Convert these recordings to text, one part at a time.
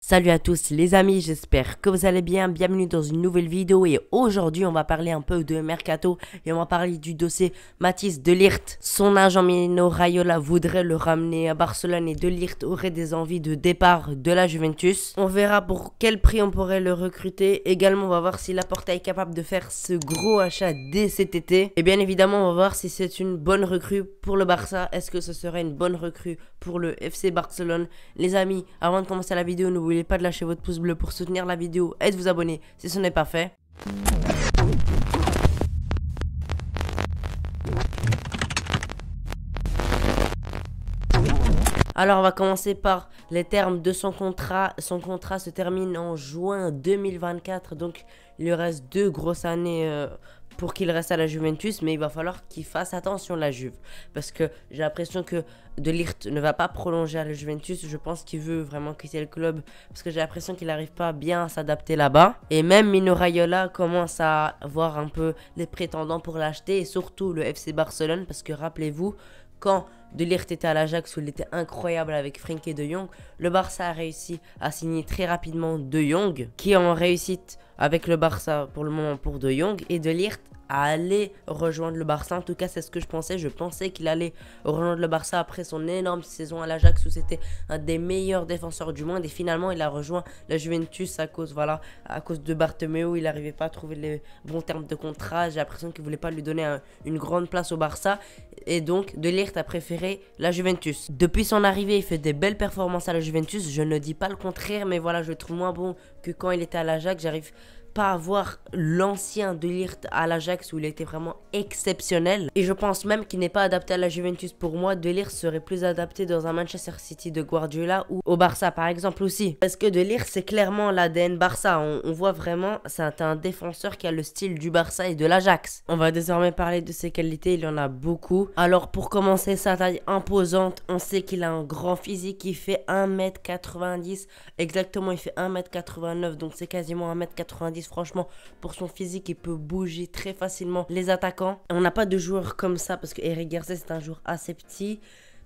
Salut à tous les amis, j'espère que vous allez bien, bienvenue dans une nouvelle vidéo et aujourd'hui on va parler un peu de Mercato et on va parler du dossier Mathys de Ligt. Son agent Mino Raiola voudrait le ramener à Barcelone et de Ligt aurait des envies de départ de la Juventus. On verra pour quel prix on pourrait le recruter, également on va voir si Laporta est capable de faire ce gros achat dès cet été. Et bien évidemment on va voir si c'est une bonne recrue pour le Barça, est-ce que ce serait une bonne recrue pour le FC Barcelone. Les amis, avant de commencer la vidéo, n'oubliez pas de lâcher votre pouce bleu pour soutenir la vidéo et de vous abonner si ce n'est pas fait. Alors on va commencer par les termes de son contrat. Son contrat se termine en juin 2024, donc il lui reste 2 grosses années pour qu'il reste à la Juventus, mais il va falloir qu'il fasse attention la Juve, parce que j'ai l'impression que De Ligt ne va pas prolonger à la Juventus. Je pense qu'il veut vraiment quitter le club, parce que j'ai l'impression qu'il n'arrive pas bien à s'adapter là-bas. Et même Mino Raiola commence à voir un peu les prétendants pour l'acheter, et surtout le FC Barcelone, parce que rappelez-vous, quand De Ligt était à l'Ajax où il était incroyable avec Frenkie de Jong, le Barça a réussi à signer très rapidement De Jong, qui est en réussite avec le Barça pour le moment pour De Jong, et De Ligt à aller rejoindre le Barça. En tout cas, c'est ce que je pensais. Je pensais qu'il allait rejoindre le Barça après son énorme saison à l'Ajax où c'était un des meilleurs défenseurs du monde. Et finalement, il a rejoint la Juventus à cause de Bartomeu. Il n'arrivait pas à trouver les bons termes de contrat. J'ai l'impression qu'il ne voulait pas lui donner une grande place au Barça. Et donc, De Ligt a préféré la Juventus. Depuis son arrivée, il fait des belles performances à la Juventus. Je ne dis pas le contraire, mais voilà, je le trouve moins bon que quand il était à l'Ajax. J'arrive pas à voir l'ancien De Ligt à l'Ajax où il était vraiment exceptionnel, et je pense même qu'il n'est pas adapté à la Juventus. Pour moi, De Ligt serait plus adapté dans un Manchester City de Guardiola ou au Barça par exemple aussi, parce que De Ligt c'est clairement l'ADN Barça. On voit vraiment, c'est un défenseur qui a le style du Barça et de l'Ajax. On va désormais parler de ses qualités, il y en a beaucoup. Alors pour commencer, sa taille imposante, on sait qu'il a un grand physique, il fait 1m90 exactement, il fait 1m89, donc c'est quasiment 1m90. Franchement, pour son physique, il peut bouger très facilement les attaquants. On n'a pas de joueur comme ça parce que Eric Garcia, c'est un joueur assez petit.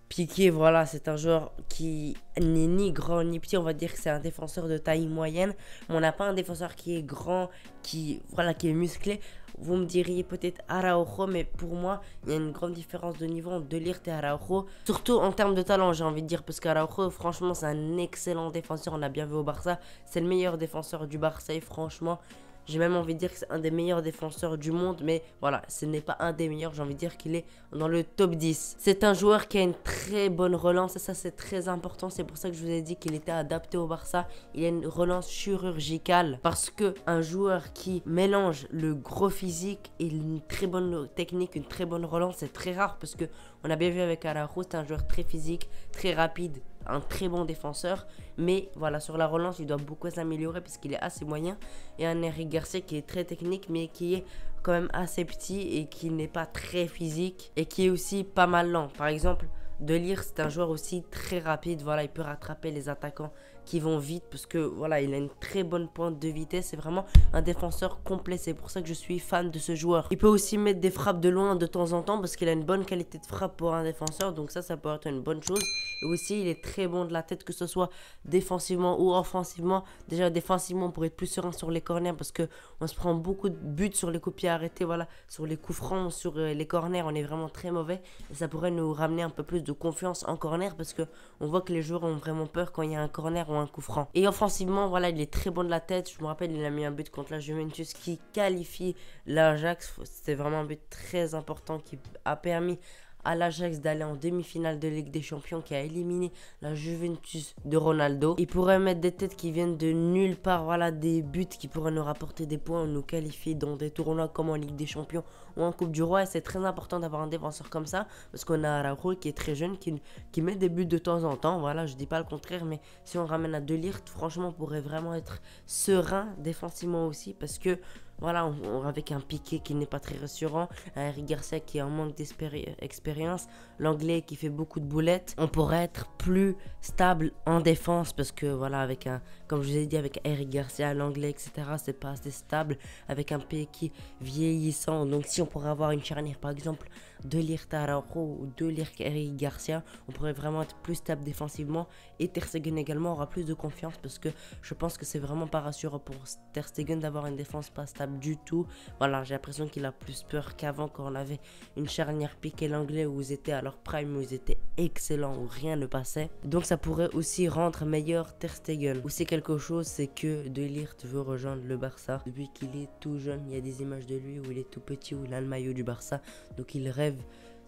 Piqué, voilà, c'est un joueur qui n'est ni grand ni petit. On va dire que c'est un défenseur de taille moyenne. Mais on n'a pas un défenseur qui est grand, qui est musclé. Vous me diriez peut-être Araujo, mais pour moi, il y a une grande différence de niveau entre De Ligt et Araujo. Surtout en termes de talent, j'ai envie de dire, parce qu'Araujo, franchement, c'est un excellent défenseur. On l'a bien vu au Barça. C'est le meilleur défenseur du Barça et franchement, j'ai même envie de dire que c'est un des meilleurs défenseurs du monde, mais voilà, ce n'est pas un des meilleurs, j'ai envie de dire qu'il est dans le top 10. C'est un joueur qui a une très bonne relance, et ça c'est très important, c'est pour ça que je vous ai dit qu'il était adapté au Barça. Il a une relance chirurgicale, parce que un joueur qui mélange le gros physique et une très bonne technique, une très bonne relance, c'est très rare, parce que on a bien vu avec Araujo, c'est un joueur très physique, très rapide, un très bon défenseur, mais voilà, sur la relance il doit beaucoup s'améliorer parce qu'il est assez moyen, et un Eric Garcia qui est très technique mais qui est quand même assez petit et qui n'est pas très physique et qui est aussi pas mal lent. Par exemple, De Ligt, c'est un joueur aussi très rapide, voilà, il peut rattraper les attaquants qui vont vite parce que voilà, il a une très bonne pointe de vitesse. C'est vraiment un défenseur complet, c'est pour ça que je suis fan de ce joueur. Il peut aussi mettre des frappes de loin de temps en temps parce qu'il a une bonne qualité de frappe pour un défenseur, donc ça peut être une bonne chose. Et aussi il est très bon de la tête, que ce soit défensivement ou offensivement. Déjà défensivement pour être plus serein sur les corners, parce que on se prend beaucoup de buts sur les coups de pied arrêtés, voilà, sur les coups francs, sur les corners, on est vraiment très mauvais, et ça pourrait nous ramener un peu plus de confiance en corner, parce que on voit que les joueurs ont vraiment peur quand il y a un corner ou un coup franc. Et offensivement, voilà, il est très bon de la tête. Je me rappelle, il a mis un but contre la Juventus qui qualifie l'Ajax. C'était vraiment un but très important qui a permis à l'Ajax d'aller en demi-finale de Ligue des Champions, qui a éliminé la Juventus de Ronaldo. Il pourrait mettre des têtes qui viennent de nulle part, voilà, des buts qui pourraient nous rapporter des points ou nous qualifier dans des tournois comme en Ligue des Champions ou en Coupe du Roi. Et c'est très important d'avoir un défenseur comme ça, parce qu'on a Araujo qui est très jeune, qui met des buts de temps en temps, voilà, je dis pas le contraire, mais si on ramène à De Ligt, franchement, on pourrait vraiment être serein défensivement aussi, parce que voilà, avec un Piqué qui n'est pas très rassurant, un Eric Garcia qui est en manque d'expérience, l'anglais qui fait beaucoup de boulettes, on pourrait être plus stable en défense, parce que voilà, avec comme je vous ai dit, avec Eric Garcia, l'anglais, etc., c'est pas assez stable, avec un Piqué vieillissant. Donc si on pourrait avoir une charnière, par exemple, De Ligt Araujo ou De Ligt Eric Garcia, on pourrait vraiment être plus stable défensivement. Et Ter Stegen également aura plus de confiance parce que je pense que c'est vraiment pas rassurant pour Ter Stegen d'avoir une défense pas stable du tout. Voilà, j'ai l'impression qu'il a plus peur qu'avant quand on avait une charnière Piqué l'anglais où ils étaient à leur prime, où ils étaient excellents, où rien ne passait. Donc ça pourrait aussi rendre meilleur Ter Stegen. Aussi quelque chose, c'est que De Ligt veut rejoindre le Barça. Depuis qu'il est tout jeune, il y a des images de lui où il est tout petit, où il a le maillot du Barça. Donc il rêve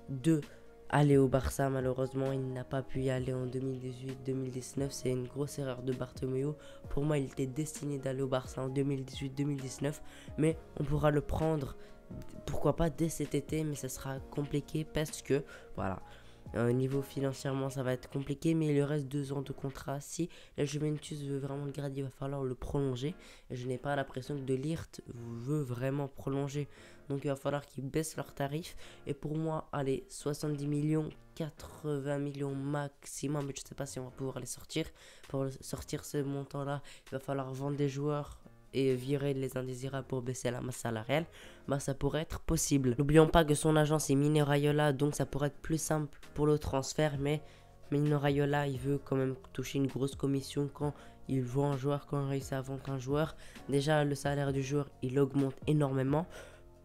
de aller au Barça. Malheureusement, il n'a pas pu y aller en 2018-2019. C'est une grosse erreur de Bartomeu. Pour moi, il était destiné d'aller au Barça en 2018-2019. Mais on pourra le prendre, pourquoi pas, dès cet été. Mais ça sera compliqué parce que, voilà, niveau financièrement, ça va être compliqué. Mais il lui reste 2 ans de contrat. Si la Juventus veut vraiment le garder, il va falloir le prolonger. Et je n'ai pas l'impression que De Ligt veut vraiment prolonger. Donc il va falloir qu'ils baissent leurs tarifs. Et pour moi, allez, 70 millions, 80 millions maximum. Mais je ne sais pas si on va pouvoir les sortir. Pour sortir ce montant-là, il va falloir vendre des joueurs et virer les indésirables pour baisser la masse salariale. Bah, ça pourrait être possible. N'oublions pas que son agent c'est Mino Raiola. Donc ça pourrait être plus simple pour le transfert. Mais Mino Raiola, il veut quand même toucher une grosse commission quand il vend un joueur, quand il réussit à vendre un joueur. Déjà, le salaire du joueur, il augmente énormément.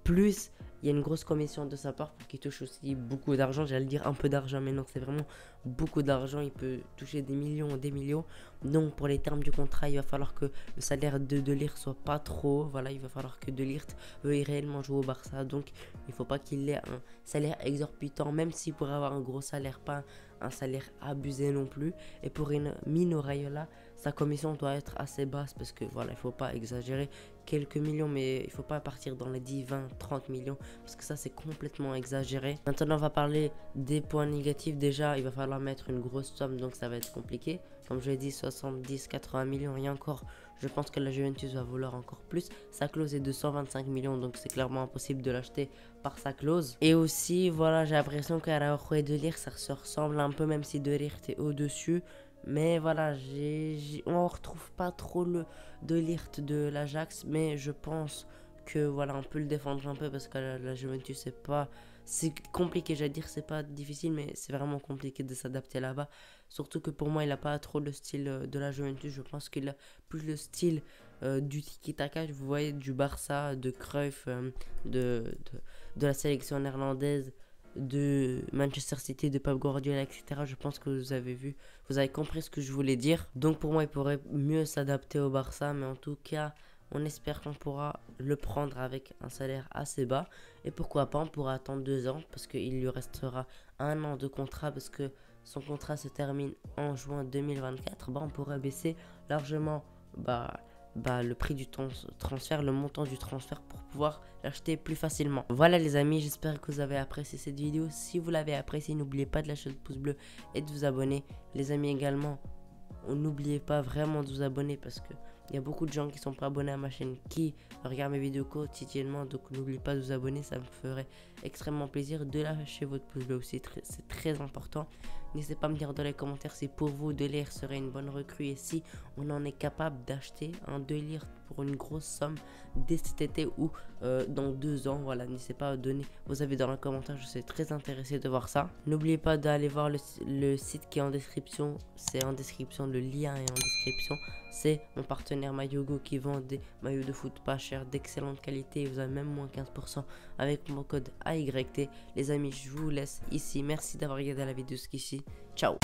Plus, il y a une grosse commission de sa part pour qu'il touche aussi beaucoup d'argent. J'allais dire un peu d'argent, mais non, c'est vraiment beaucoup d'argent. Il peut toucher des millions, des millions. Donc, pour les termes du contrat, il va falloir que le salaire de Ligt soit pas trop. Voilà, il va falloir que De Ligt veuille réellement jouer au Barça. Donc, il ne faut pas qu'il ait un salaire exorbitant, même s'il pourrait avoir un gros salaire, pas un salaire abusé non plus. Et pour Mino Raiola, sa commission doit être assez basse parce que voilà, il ne faut pas exagérer. Quelques millions, mais il faut pas partir dans les 10, 20, 30 millions parce que ça c'est complètement exagéré. Maintenant on va parler des points négatifs. Déjà il va falloir mettre une grosse somme, donc ça va être compliqué. Comme je l'ai dit, 70, 80 millions et encore, je pense que la Juventus va vouloir encore plus. Sa clause est de 125 millions, donc c'est clairement impossible de l'acheter par sa clause. Et aussi voilà, j'ai l'impression qu'Araujo et De Ligt ça se ressemble un peu, même si De Ligt est au-dessus. Mais voilà, on ne retrouve pas trop le De Ligt de l'Ajax. Mais je pense que voilà, on peut le défendre un peu parce que la Juventus, c'est compliqué, j'allais dire, c'est pas difficile, mais c'est vraiment compliqué de s'adapter là-bas. Surtout que pour moi, il n'a pas trop le style de la Juventus. Je pense qu'il a plus le style du tiki-taka, vous voyez, du Barça, de Cruyff, de la sélection néerlandaise, de Manchester City, de Pep Guardiola, etc. Je pense que vous avez vu, vous avez compris ce que je voulais dire. Donc pour moi, il pourrait mieux s'adapter au Barça, mais en tout cas, on espère qu'on pourra le prendre avec un salaire assez bas. Et pourquoi pas, on pourra attendre 2 ans, parce qu'il lui restera 1 an de contrat, parce que son contrat se termine en juin 2024. On pourrait baisser largement le prix du transfert, le montant du transfert pour pouvoir l'acheter plus facilement. Voilà les amis, j'espère que vous avez apprécié cette vidéo. Si vous l'avez apprécié, n'oubliez pas de lâcher le pouce bleu et de vous abonner. Les amis également, n'oubliez pas vraiment de vous abonner parce que il y a beaucoup de gens qui sont pas abonnés à ma chaîne qui regardent mes vidéos quotidiennement. Donc n'oubliez pas de vous abonner, ça me ferait extrêmement plaisir. De lâcher votre pouce bleu aussi, c'est très important. N'hésitez pas à me dire dans les commentaires si pour vous De Ligt serait une bonne recrue et si on en est capable d'acheter un De Ligt pour une grosse somme dès cet été ou dans 2 ans. Voilà, n'hésitez pas à donner vos avis dans les commentaires, je suis très intéressé de voir ça. N'oubliez pas d'aller voir le site qui est en description, c'est en description, le lien est en description. C'est mon partenaire Mayogo qui vend des maillots de foot pas chers, d'excellente qualité. Vous avez même moins 15% avec mon code AYT. Les amis, je vous laisse ici. Merci d'avoir regardé la vidéo jusqu'ici. Ciao.